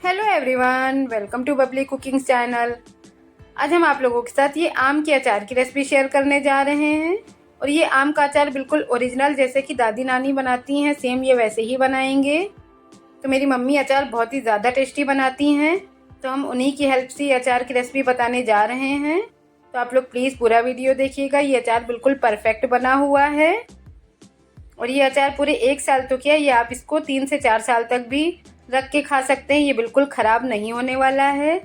Hello everyone, welcome to bubbly cooking channel. आज हम आप लोगों के साथ ये आम के अचार की रेसिपी शेयर करने जा रहे हैं। और ये आम का अचार बिल्कुल ओरिजिनल जैसे कि दादी नानी बनाती हैं, सेम ये वैसे ही बनाएंगे। तो मेरी मम्मी अचार बहुत ही ज़्यादा टेस्टी बनाती हैं, तो हम उन्हीं की हेल्प से ये अचार की रेसिपी बताने जा रहे हैं। तो आप लोग प्लीज़ पूरा वीडियो देखिएगा। ये अचार बिल्कुल परफेक्ट बना हुआ है और ये अचार पूरे 1 साल तो क्या, ये आप इसको 3 से 4 साल तक भी रख के खा सकते हैं। ये बिल्कुल ख़राब नहीं होने वाला है।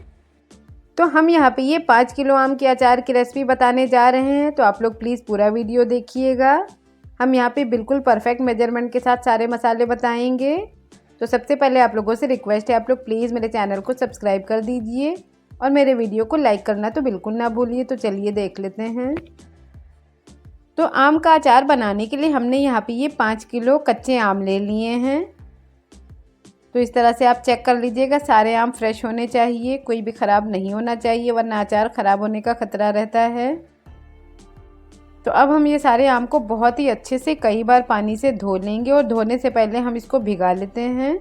तो हम यहाँ पे ये 5 किलो आम के अचार की रेसिपी बताने जा रहे हैं, तो आप लोग प्लीज़ पूरा वीडियो देखिएगा। हम यहाँ पे बिल्कुल परफेक्ट मेजरमेंट के साथ सारे मसाले बताएंगे। तो सबसे पहले आप लोगों से रिक्वेस्ट है, आप लोग प्लीज़ मेरे चैनल को सब्सक्राइब कर दीजिए और मेरे वीडियो को लाइक करना तो बिल्कुल ना भूलिए। तो चलिए देख लेते हैं। तो आम का अचार बनाने के लिए हमने यहाँ पे ये 5 किलो कच्चे आम ले लिए हैं। तो इस तरह से आप चेक कर लीजिएगा, सारे आम फ्रेश होने चाहिए, कोई भी ख़राब नहीं होना चाहिए, वरना अचार ख़राब होने का खतरा रहता है। तो अब हम ये सारे आम को बहुत ही अच्छे से कई बार पानी से धो लेंगे और धोने से पहले हम इसको भिगा लेते हैं।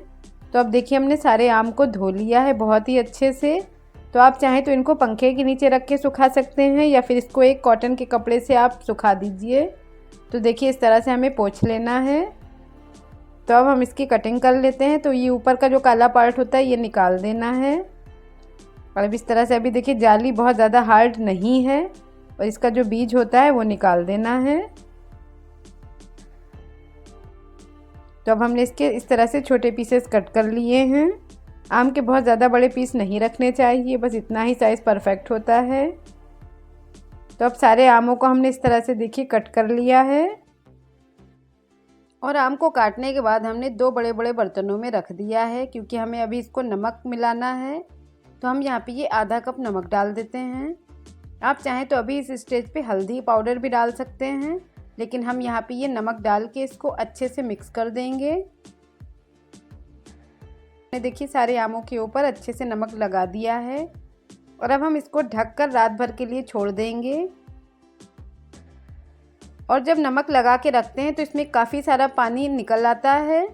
तो अब देखिए हमने सारे आम को धो लिया है बहुत ही अच्छे से। तो आप चाहें तो इनको पंखे के नीचे रख के सुखा सकते हैं या फिर इसको एक कॉटन के कपड़े से आप सुखा दीजिए। तो देखिए इस तरह से हमें पोंछ लेना है। तो अब हम इसकी कटिंग कर लेते हैं। तो ये ऊपर का जो काला पार्ट होता है ये निकाल देना है। और अब इस तरह से अभी देखिए जाली बहुत ज़्यादा हार्ड नहीं है और इसका जो बीज होता है वो निकाल देना है। तो अब हमने इसके इस तरह से छोटे पीसेस कट कर लिए हैं। आम के बहुत ज़्यादा बड़े पीस नहीं रखने चाहिए, बस इतना ही साइज़ परफेक्ट होता है। तो अब सारे आमों को हमने इस तरह से देखिए कट कर लिया है। और आम को काटने के बाद हमने 2 बड़े बड़े बर्तनों में रख दिया है, क्योंकि हमें अभी इसको नमक मिलाना है। तो हम यहाँ पे ये आधा कप नमक डाल देते हैं। आप चाहें तो अभी इस स्टेज पे हल्दी पाउडर भी डाल सकते हैं, लेकिन हम यहाँ पे ये नमक डाल के इसको अच्छे से मिक्स कर देंगे। देखिए सारे आमों के ऊपर अच्छे से नमक लगा दिया है और अब हम इसको ढककर रात भर के लिए छोड़ देंगे। और जब नमक लगा के रखते हैं तो इसमें काफ़ी सारा पानी निकल आता है,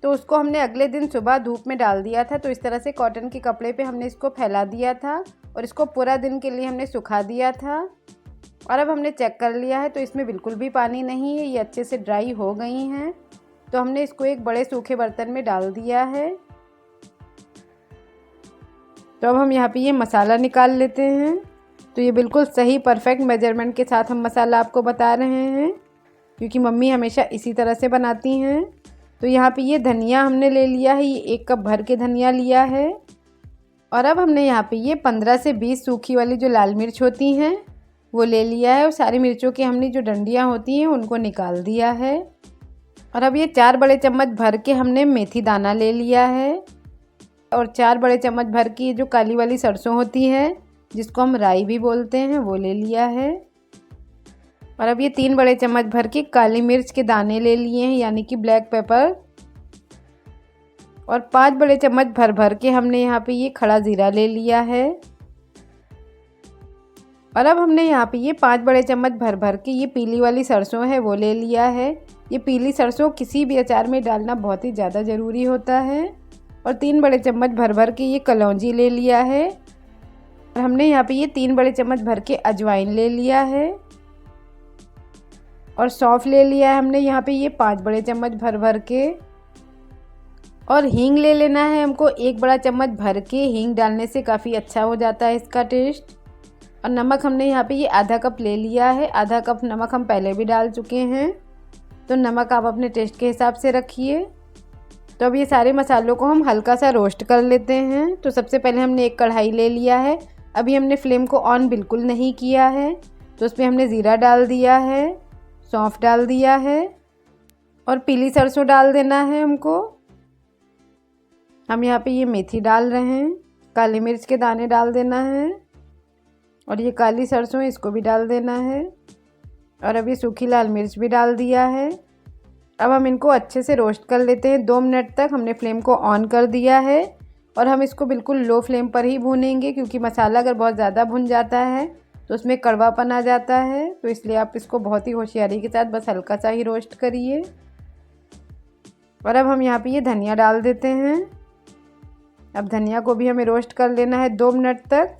तो उसको हमने अगले दिन सुबह धूप में डाल दिया था। तो इस तरह से कॉटन के कपड़े पे हमने इसको फैला दिया था और इसको पूरा दिन के लिए हमने सुखा दिया था। और अब हमने चेक कर लिया है तो इसमें बिल्कुल भी पानी नहीं है, ये अच्छे से ड्राई हो गई हैं। तो हमने इसको एक बड़े सूखे बर्तन में डाल दिया है। तो अब हम यहाँ पे ये मसाला निकाल लेते हैं। तो ये बिल्कुल सही परफेक्ट मेजरमेंट के साथ हम मसाला आपको बता रहे हैं, क्योंकि मम्मी हमेशा इसी तरह से बनाती हैं। तो यहाँ पे ये धनिया हमने ले लिया है, ये 1 कप भर के धनिया लिया है। और अब हमने यहाँ पे ये 15 से 20 सूखी वाली जो लाल मिर्च होती हैं वो ले लिया है। और सारी मिर्चों की हमने जो डंडियाँ होती हैं उनको निकाल दिया है। और अब ये 4 बड़े चम्मच भर के हमने मेथी दाना ले लिया है। और 4 बड़े चम्मच भर की जो काली वाली सरसों होती है, जिसको हम राई भी बोलते हैं, वो ले लिया है। और अब ये 3 बड़े चम्मच भर के काली मिर्च के दाने ले लिए हैं, यानी कि ब्लैक पेपर। और 5 बड़े चम्मच भर भर के हमने यहाँ पे ये खड़ा ज़ीरा ले लिया है। और अब हमने यहाँ पे ये 5 बड़े चम्मच भर भर के ये पीली वाली सरसों है वो ले लिया है। ये पीली सरसों किसी भी अचार में डालना बहुत ही ज़्यादा ज़रूरी होता है। और 3 बड़े चम्मच भर भर के ये कलौंजी ले लिया है। और हमने यहाँ पे ये 3 बड़े चम्मच भर के अजवाइन ले लिया है। और सौंफ ले लिया है हमने यहाँ पे ये 5 बड़े चम्मच भर भर के। और हींग ले लेना है हमको 1 बड़ा चम्मच भर के। हींग डालने से काफ़ी अच्छा हो जाता है इसका टेस्ट। और नमक हमने यहाँ पे ये आधा कप ले लिया है। आधा कप नमक हम पहले भी डाल चुके हैं, तो नमक आप अपने टेस्ट के हिसाब से रखिए। तो अब ये सारे मसालों को हम हल्का सा रोस्ट कर लेते हैं। तो सबसे पहले हमने एक कढ़ाई ले लिया है। अभी हमने फ्लेम को ऑन बिल्कुल नहीं किया है। तो उसमें हमने ज़ीरा डाल दिया है, सौंफ डाल दिया है और पीली सरसों डाल देना है हमको। हम यहाँ पे ये मेथी डाल रहे हैं, काली मिर्च के दाने डाल देना है और ये काली सरसों इसको भी डाल देना है। और अभी सूखी लाल मिर्च भी डाल दिया है। अब हम इनको अच्छे से रोस्ट कर लेते हैं। 2 मिनट तक हमने फ्लेम को ऑन कर दिया है और हम इसको बिल्कुल लो फ्लेम पर ही भूनेंगे, क्योंकि मसाला अगर बहुत ज़्यादा भुन जाता है तो उसमें कड़वापन आ जाता है। तो इसलिए आप इसको बहुत ही होशियारी के साथ बस हल्का सा ही रोस्ट करिए। और अब हम यहाँ पे ये धनिया डाल देते हैं। अब धनिया को भी हमें रोस्ट कर लेना है 2 मिनट तक।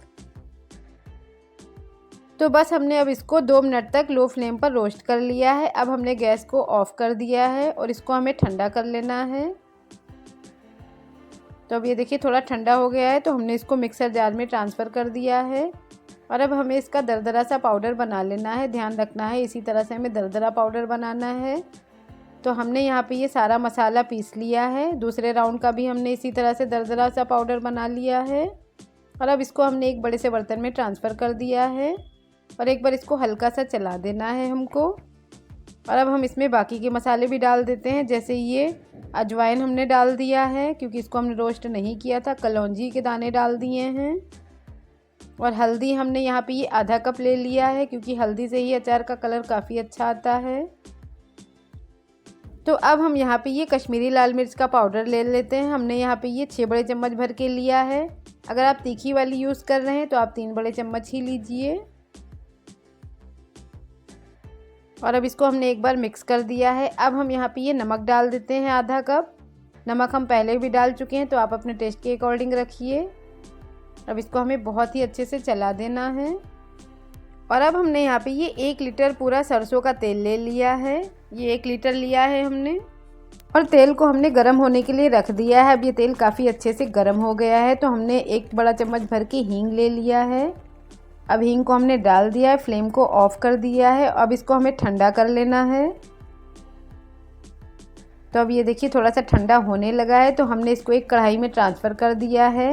तो बस हमने अब इसको 2 मिनट तक लो फ्लेम पर रोस्ट कर लिया है। अब हमने गैस को ऑफ़ कर दिया है और इसको हमें ठंडा कर लेना है। तो अब ये देखिए थोड़ा ठंडा हो गया है, तो हमने इसको मिक्सर जार में ट्रांसफ़र कर दिया है और अब हमें इसका दरदरा सा पाउडर बना लेना है। ध्यान रखना है इसी तरह से हमें दरदरा पाउडर बनाना है। तो हमने यहाँ पे ये सारा मसाला पीस लिया है। दूसरे राउंड का भी हमने इसी तरह से दरदरा सा पाउडर बना लिया है और अब इसको हमने एक बड़े से बर्तन में ट्रांसफ़र कर दिया है और एक बार इसको हल्का सा चला देना है हमको। और अब हम इसमें बाकी के मसाले भी डाल देते हैं। जैसे ये अजवाइन हमने डाल दिया है क्योंकि इसको हमने रोस्ट नहीं किया था। कलौंजी के दाने डाल दिए हैं और हल्दी हमने यहाँ पे ये आधा कप ले लिया है क्योंकि हल्दी से ही अचार का कलर काफ़ी अच्छा आता है। तो अब हम यहाँ पे ये कश्मीरी लाल मिर्च का पाउडर ले लेते हैं। हमने यहाँ पे ये 6 बड़े चम्मच भर के लिया है। अगर आप तीखी वाली यूज़ कर रहे हैं तो आप 3 बड़े चम्मच ही लीजिए। और अब इसको हमने एक बार मिक्स कर दिया है। अब हम यहाँ पे ये नमक डाल देते हैं आधा कप। नमक हम पहले भी डाल चुके हैं तो आप अपने टेस्ट के अकॉर्डिंग रखिए। अब इसको हमें बहुत ही अच्छे से चला देना है। और अब हमने यहाँ पे ये 1 लीटर पूरा सरसों का तेल ले लिया है। ये 1 लीटर लिया है हमने और तेल को हमने गर्म होने के लिए रख दिया है। अब ये तेल काफ़ी अच्छे से गर्म हो गया है तो हमने 1 बड़ा चम्मच भर के हींग ले लिया है। अब हींग को हमने डाल दिया है, फ्लेम को ऑफ़ कर दिया है। अब इसको हमें ठंडा कर लेना है। तो अब ये देखिए थोड़ा सा ठंडा होने लगा है तो हमने इसको एक कढ़ाई में ट्रांसफ़र कर दिया है।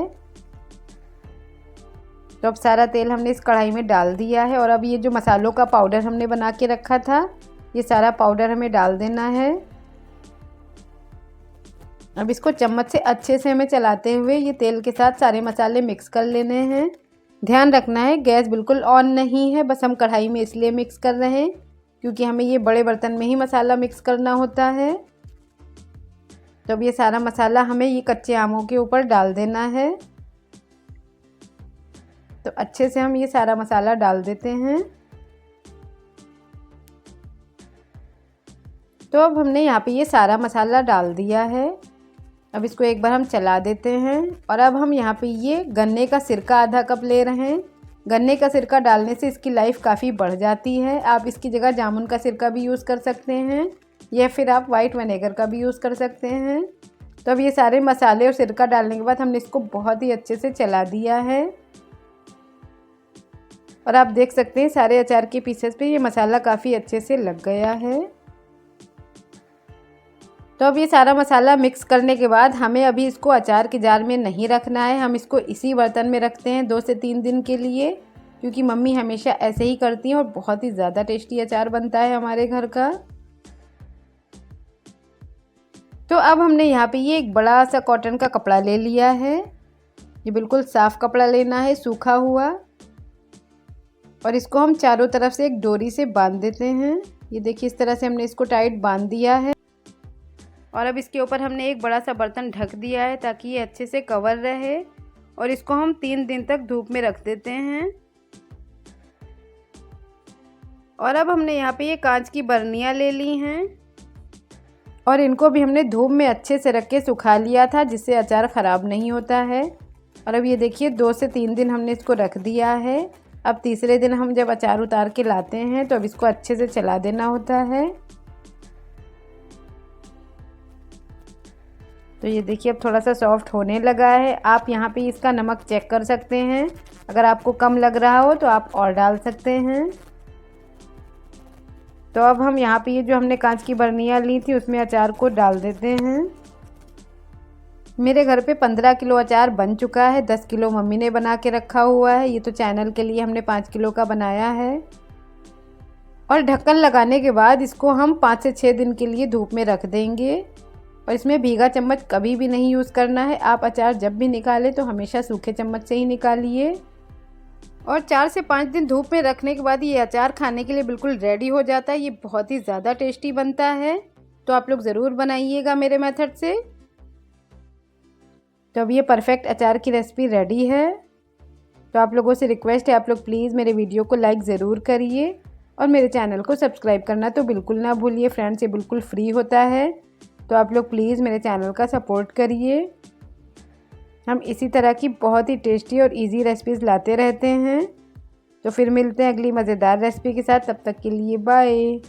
तो अब सारा तेल हमने इस कढ़ाई में डाल दिया है और अब ये जो मसालों का पाउडर हमने बना के रखा था ये सारा पाउडर हमें डाल देना है। अब इसको चम्मच से अच्छे से हमें चलाते हुए ये तेल के साथ सारे मसाले मिक्स कर लेने हैं। ध्यान रखना है गैस बिल्कुल ऑन नहीं है, बस हम कढ़ाई में इसलिए मिक्स कर रहे हैं क्योंकि हमें ये बड़े बर्तन में ही मसाला मिक्स करना होता है। तो अब ये सारा मसाला हमें ये कच्चे आमों के ऊपर डाल देना है। तो अच्छे से हम ये सारा मसाला डाल देते हैं। तो अब हमने यहाँ पे ये सारा मसाला डाल दिया है। अब इसको एक बार हम चला देते हैं और अब हम यहाँ पे ये गन्ने का सिरका आधा कप ले रहे हैं। गन्ने का सिरका डालने से इसकी लाइफ काफ़ी बढ़ जाती है। आप इसकी जगह जामुन का सिरका भी यूज़ कर सकते हैं या फिर आप वाइट विनेगर का भी यूज़ कर सकते हैं। तो अब ये सारे मसाले और सिरका डालने के बाद हमने इसको बहुत ही अच्छे से चला दिया है और आप देख सकते हैं सारे अचार के पीसेस पे ये मसाला काफ़ी अच्छे से लग गया है। तो अब ये सारा मसाला मिक्स करने के बाद हमें अभी इसको अचार के जार में नहीं रखना है। हम इसको इसी बर्तन में रखते हैं 2 से 3 दिन के लिए क्योंकि मम्मी हमेशा ऐसे ही करती हैं और बहुत ही ज़्यादा टेस्टी अचार बनता है हमारे घर का। तो अब हमने यहाँ पे ये एक बड़ा सा कॉटन का कपड़ा ले लिया है। ये बिल्कुल साफ़ कपड़ा लेना है, सूखा हुआ, और इसको हम चारों तरफ से एक डोरी से बांध देते हैं। ये देखिए इस तरह से हमने इसको टाइट बांध दिया है और अब इसके ऊपर हमने एक बड़ा सा बर्तन ढक दिया है ताकि ये अच्छे से कवर रहे और इसको हम 3 दिन तक धूप में रख देते हैं। और अब हमने यहाँ पे ये कांच की बर्नियाँ ले ली हैं और इनको भी हमने धूप में अच्छे से रख के सुखा लिया था जिससे अचार ख़राब नहीं होता है। और अब ये देखिए 2 से 3 दिन हमने इसको रख दिया है। अब तीसरे दिन हम जब अचार उतार के लाते हैं तो अब इसको अच्छे से चला देना होता है। तो ये देखिए अब थोड़ा सा सॉफ्ट होने लगा है। आप यहाँ पे इसका नमक चेक कर सकते हैं, अगर आपको कम लग रहा हो तो आप और डाल सकते हैं। तो अब हम यहाँ पे ये जो हमने कांच की बर्नियाँ ली थी उसमें अचार को डाल देते हैं। मेरे घर पे 15 किलो अचार बन चुका है। 10 किलो मम्मी ने बना के रखा हुआ है। ये तो चैनल के लिए हमने 5 किलो का बनाया है। और ढक्कन लगाने के बाद इसको हम 5 से 6 दिन के लिए धूप में रख देंगे। और इसमें भीगा चम्मच कभी भी नहीं यूज़ करना है। आप अचार जब भी निकालें तो हमेशा सूखे चम्मच से ही निकालिए। और 4 से 5 दिन धूप में रखने के बाद ये अचार खाने के लिए बिल्कुल रेडी हो जाता है। ये बहुत ही ज़्यादा टेस्टी बनता है, तो आप लोग ज़रूर बनाइएगा मेरे मेथड से। तो अब ये परफेक्ट अचार की रेसिपी रेडी है। तो आप लोगों से रिक्वेस्ट है, आप लोग प्लीज़ मेरे वीडियो को लाइक ज़रूर करिए और मेरे चैनल को सब्सक्राइब करना तो बिल्कुल ना भूलिए फ्रेंड्स, ये बिल्कुल फ्री होता है। तो आप लोग प्लीज़ मेरे चैनल का सपोर्ट करिए। हम इसी तरह की बहुत ही टेस्टी और इजी रेसिपीज़ लाते रहते हैं। तो फिर मिलते हैं अगली मज़ेदार रेसिपी के साथ, तब तक के लिए बाय।